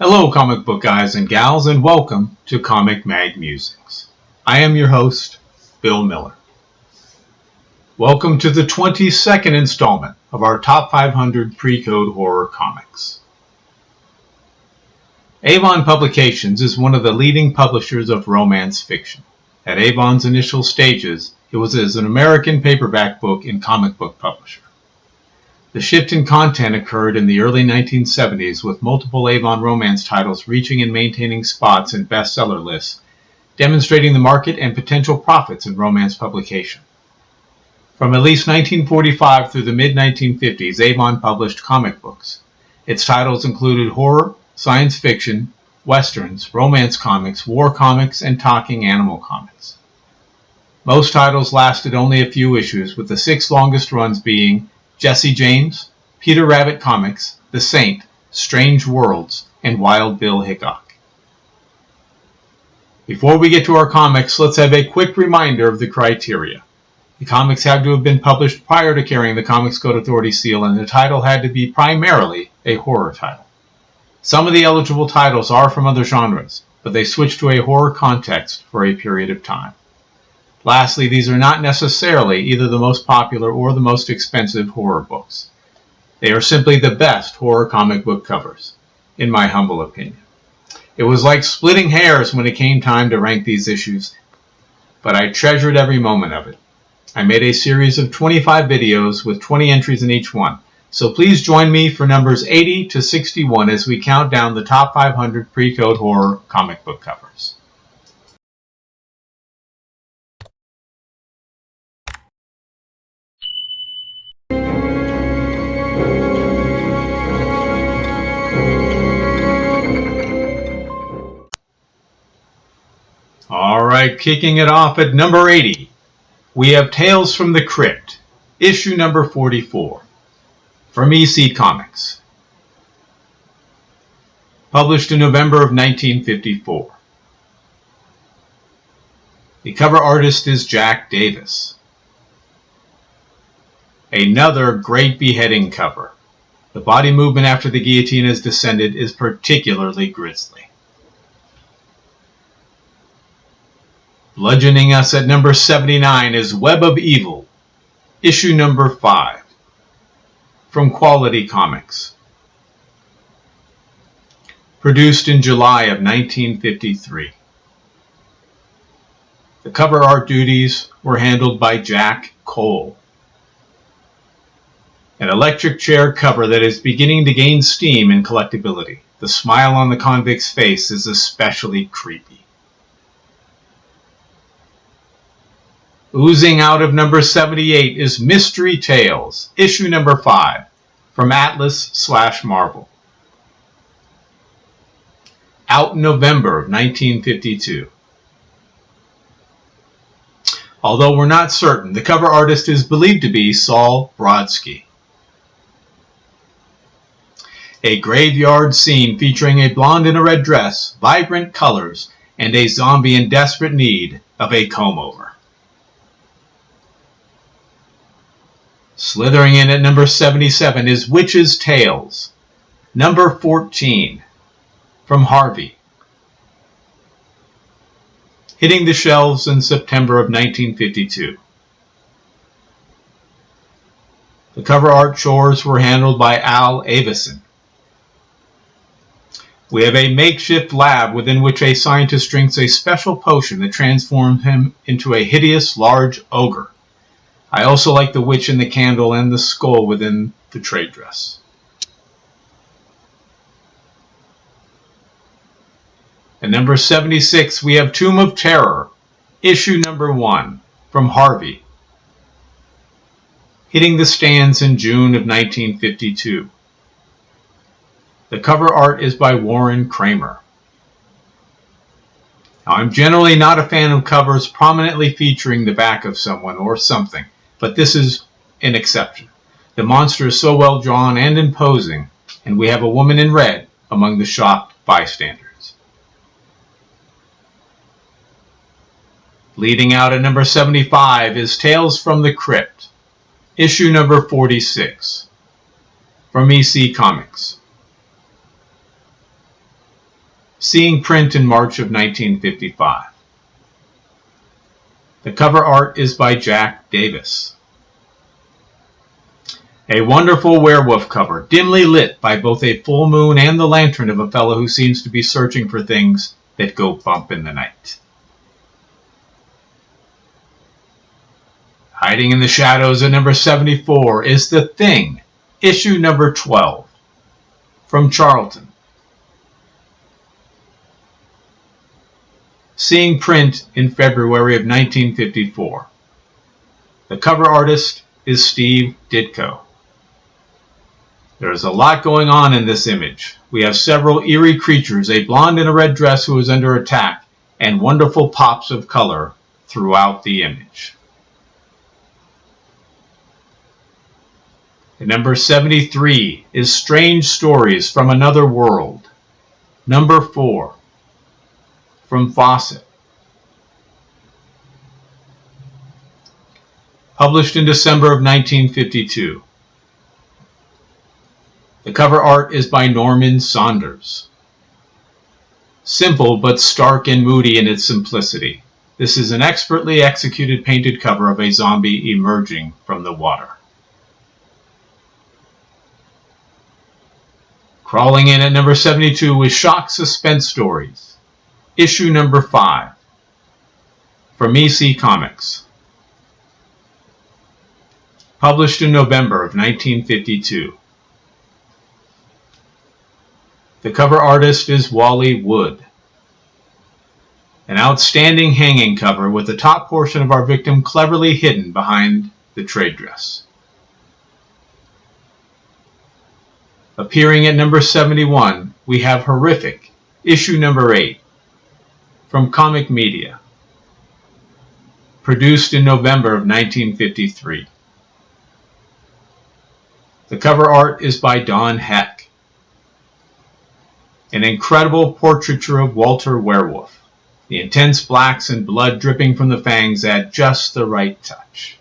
Hello comic book guys and gals, and welcome to Comic Mag Musings. I am your host, Bill Miller. Welcome to the 22nd installment of our Top 500 Pre-Code Horror Comics. Avon Publications is one of the leading publishers of romance fiction. At Avon's initial stages, it was as an American paperback book and comic book publisher. The shift in content occurred in the early 1970s, with multiple Avon romance titles reaching and maintaining spots in bestseller lists, demonstrating the market and potential profits in romance publication. From at least 1945 through the mid-1950s, Avon published comic books. Its titles included horror, science fiction, westerns, romance comics, war comics, and talking animal comics. Most titles lasted only a few issues, with the 6 longest runs being Jesse James, Peter Rabbit Comics, The Saint, Strange Worlds, and Wild Bill Hickok. Before we get to our comics, let's have a quick reminder of the criteria. The comics had to have been published prior to carrying the Comics Code Authority seal, and the title had to be primarily a horror title. Some of the eligible titles are from other genres, but they switch to a horror context for a period of time. Lastly, these are not necessarily either the most popular or the most expensive horror books. They are simply the best horror comic book covers, in my humble opinion. It was like splitting hairs when it came time to rank these issues, but I treasured every moment of it. I made a series of 25 videos with 20 entries in each one, so please join me for numbers 80 to 61 as we count down the top 500 pre-code horror comic book covers. Alright, kicking it off at number 80, we have Tales from the Crypt, issue number 44, from EC Comics. Published in November of 1954. The cover artist is Jack Davis. Another great beheading cover. The body movement after the guillotine has descended is particularly grisly. Bludgeoning us at number 79 is Web of Evil, issue number 5, from Quality Comics. Produced in July of 1953. The cover art duties were handled by Jack Cole. An electric chair cover that is beginning to gain steam in collectability. The smile on the convict's face is especially creepy. Oozing out of number 78 is Mystery Tales, issue number 5, from Atlas/Marvel. Out in November of 1952. Although we're not certain, the cover artist is believed to be Saul Brodsky. A graveyard scene featuring a blonde in a red dress, vibrant colors, and a zombie in desperate need of a comb-over. Slithering in at number 77 is Witch's Tales, number 14, from Harvey. Hitting the shelves in September of 1952. The cover art chores were handled by Al Avison. We have a makeshift lab within which a scientist drinks a special potion that transforms him into a hideous large ogre. I also like the witch in the candle and the skull within the trade dress. At number 76, we have Tomb of Terror, issue number 1, from Harvey. Hitting the stands in June of 1952. The cover art is by Warren Kramer. Now, I'm generally not a fan of covers prominently featuring the back of someone or something, but this is an exception. The monster is so well drawn and imposing, and we have a woman in red among the shocked bystanders. Leading out at number 75 is Tales from the Crypt, issue number 46, from EC Comics. seeing print in March of 1955. The cover art is by Jack Davis. A wonderful werewolf cover, dimly lit by both a full moon and the lantern of a fellow who seems to be searching for things that go bump in the night. Hiding in the shadows at number 74 is The Thing, issue number 12, from Charlton. Seeing print in February of 1954. The cover artist is Steve Ditko. There is a lot going on in this image. We have several eerie creatures, a blonde in a red dress who is under attack, and wonderful pops of color throughout the image. And number 73 is Strange Stories from Another World. Number 4, from Fawcett. Published in December of 1952. The cover art is by Norman Saunders. Simple but stark and moody in its simplicity, this is an expertly executed painted cover of a zombie emerging from the water. Crawling in at number 72 is Shock Suspense Stories, issue number 5, from EC Comics. Published in November of 1952. The cover artist is Wally Wood. An outstanding hanging cover with the top portion of our victim cleverly hidden behind the trade dress. Appearing at number 71, we have Horrific, issue number 8, from Comic Media. Produced in November of 1953. The cover art is by Don Heck. An incredible portraiture of Walter Werewolf. The intense blacks and blood dripping from the fangs add just the right touch.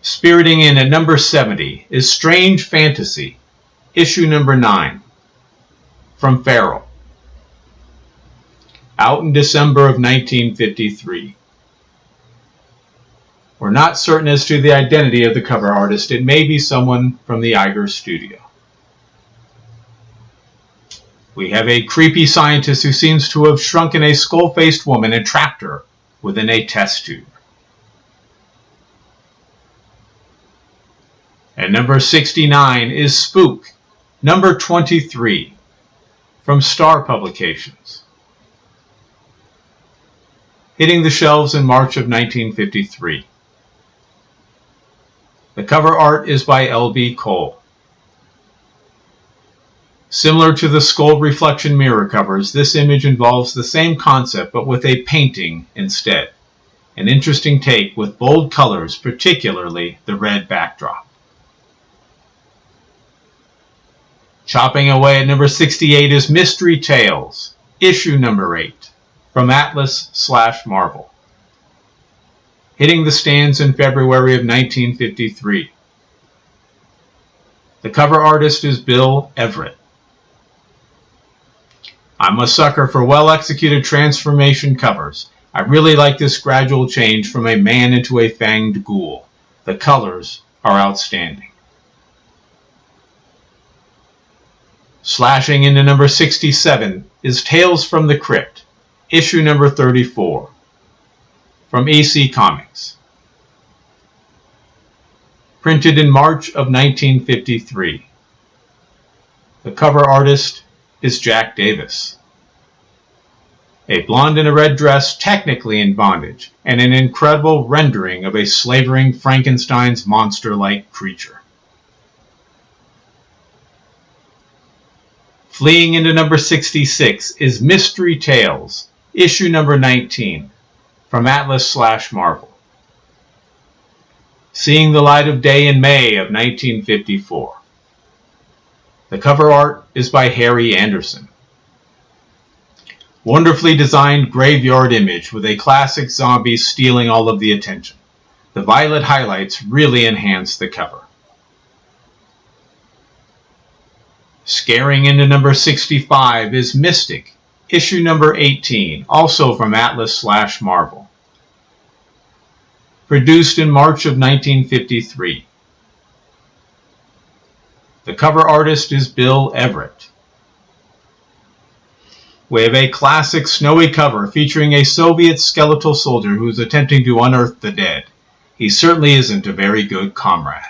Spiriting in at number 70 is Strange Fantasy, issue number 9, from Farrell. Out in December of 1953. We're not certain as to the identity of the cover artist. It may be someone from the Iger studio. We have a creepy scientist who seems to have shrunken a skull-faced woman and trapped her within a test tube. And number 69 is Spook, number 23, from Star Publications. Hitting the shelves in March of 1953. The cover art is by L.B. Cole. Similar to the skull reflection mirror covers, this image involves the same concept but with a painting instead. An interesting take with bold colors, particularly the red backdrop. Chopping away at number 68 is Mystery Tales, issue number 8, from Atlas/Marvel. Hitting the stands in February of 1953. The cover artist is Bill Everett. I'm a sucker for well-executed transformation covers. I really like this gradual change from a man into a fanged ghoul. The colors are outstanding. Slashing into number 67 is Tales from the Crypt, issue number 34, from EC Comics. Printed in March of 1953. The cover artist is Jack Davis. A blonde in a red dress, technically in bondage, and an incredible rendering of a slavering Frankenstein's monster-like creature. Fleeing into number 66 is Mystery Tales, issue number 19, from Atlas/Marvel. Seeing the light of day in May of 1954. The cover art is by Harry Anderson. Wonderfully designed graveyard image with a classic zombie stealing all of the attention. The violet highlights really enhance the cover. Scaring into number 65 is Mystic, issue number 18, also from Atlas/Marvel. Produced in March of 1953. The cover artist is Bill Everett. We have a classic snowy cover featuring a Soviet skeletal soldier who is attempting to unearth the dead. He certainly isn't a very good comrade.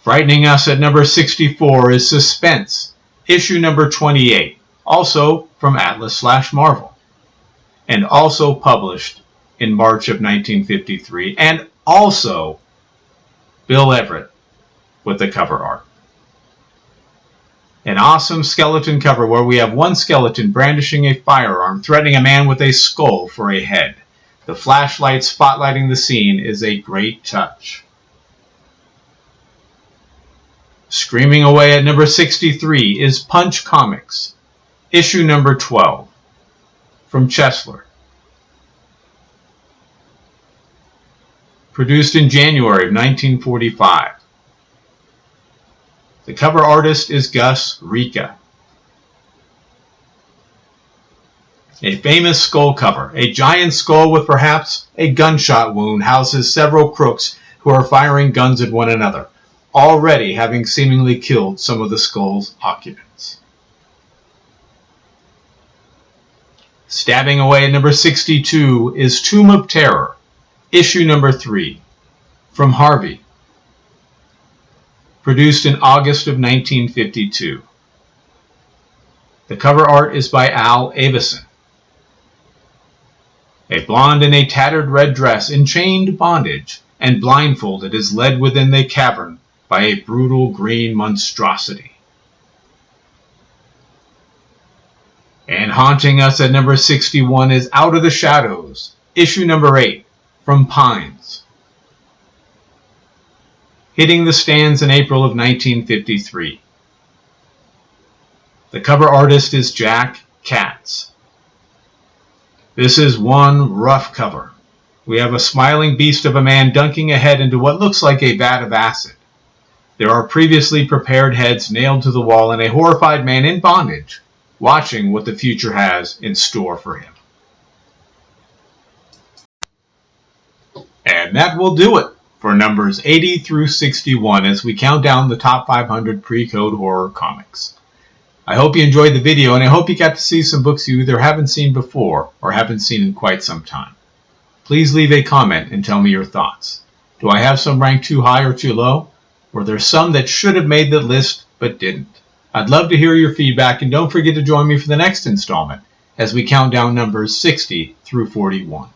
Frightening us at number 64 is Suspense, issue number 28, also from Atlas/Marvel, and also published in March of 1953, and also Bill Everett with the cover art. An awesome skeleton cover where we have one skeleton brandishing a firearm, threatening a man with a skull for a head. The flashlight spotlighting the scene is a great touch. Screaming away at number 63 is Punch Comics, issue number 12, from Chesler. Produced in January of 1945. The cover artist is Gus Rika. A famous skull cover. A giant skull with perhaps a gunshot wound houses several crooks who are firing guns at one another, already having seemingly killed some of the skull's occupants. Stabbing away at number 62 is Tomb of Terror, issue number 3, from Harvey. Produced in August of 1952. The cover art is by Al Avison. A blonde in a tattered red dress, in chained bondage, and blindfolded is led within the cavern by a brutal green monstrosity. And haunting us at number 61 is Out of the Shadows, issue number 8, from Pines. Hitting the stands in April of 1953. The cover artist is Jack Katz. This is one rough cover. We have a smiling beast of a man dunking a head into what looks like a vat of acid. There are previously prepared heads nailed to the wall and a horrified man in bondage, watching what the future has in store for him. And that will do it for numbers 80 through 61 as we count down the top 500 pre-code horror comics. I hope you enjoyed the video, and I hope you got to see some books you either haven't seen before or haven't seen in quite some time. Please leave a comment and tell me your thoughts. Do I have some ranked too high or too low? Were there some that should have made the list but didn't? I'd love to hear your feedback, and don't forget to join me for the next installment as we count down numbers 60 through 41.